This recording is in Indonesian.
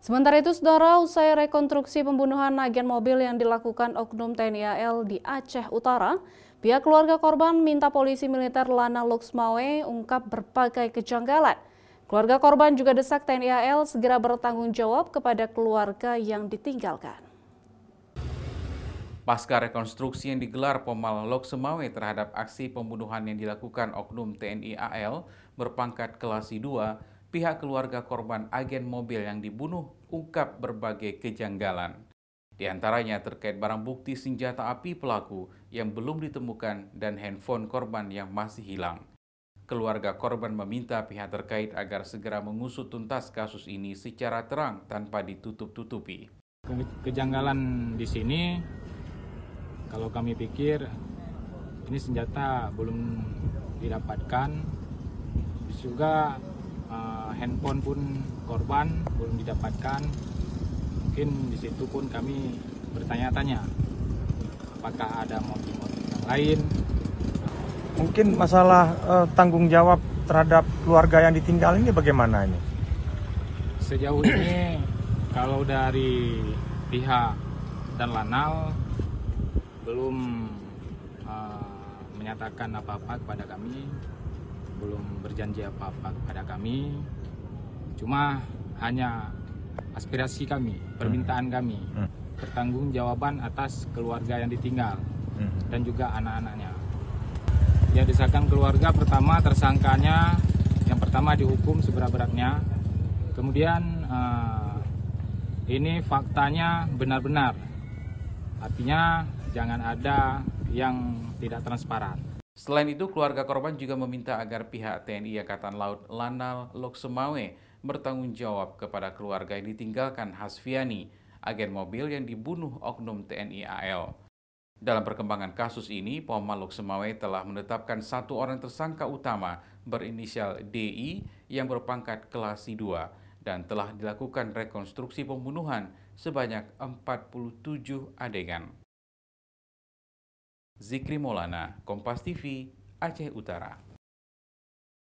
Sementara itu, saudara, usai rekonstruksi pembunuhan agen mobil yang dilakukan oknum TNI AL di Aceh Utara, pihak keluarga korban minta polisi militer Lana Loksmawe ungkap berbagai kejanggalan. Keluarga korban juga desak TNI AL segera bertanggung jawab kepada keluarga yang ditinggalkan. Pasca rekonstruksi yang digelar Pomal Loksmawe terhadap aksi pembunuhan yang dilakukan oknum TNI AL berpangkat Kelasi 2, pihak keluarga korban agen mobil yang dibunuh ungkap berbagai kejanggalan. Di antaranya terkait barang bukti senjata api pelaku yang belum ditemukan dan handphone korban yang masih hilang. Keluarga korban meminta pihak terkait agar segera mengusut tuntas kasus ini secara terang tanpa ditutup-tutupi. Kejanggalan di sini, kalau kami pikir ini senjata belum didapatkan, juga handphone pun korban belum didapatkan. Mungkin di situ pun kami bertanya-tanya apakah ada motif-motif yang lain. Mungkin masalah tanggung jawab terhadap keluarga yang ditinggal ini bagaimana ini? Sejauh ini kalau dari pihak dan Lanal belum menyatakan apa-apa kepada kami, belum berjanji apa-apa kepada kami, cuma hanya aspirasi kami, permintaan kami, pertanggungjawaban atas keluarga yang ditinggal dan juga anak-anaknya. Yang disahkan keluarga, pertama tersangkanya yang pertama dihukum seberat-beratnya, kemudian ini faktanya benar-benar, artinya jangan ada yang tidak transparan. Selain itu, keluarga korban juga meminta agar pihak TNI Angkatan Laut Lana Loksmawe bertanggung jawab kepada keluarga yang ditinggalkan Hasfiani, agen mobil yang dibunuh oknum TNI AL. Dalam perkembangan kasus ini, Pomal Loksmawe telah menetapkan satu orang tersangka utama berinisial DI yang berpangkat Kelasi 2 dan telah dilakukan rekonstruksi pembunuhan sebanyak 47 adegan. Zikri Maulana, Kompas TV, Aceh Utara.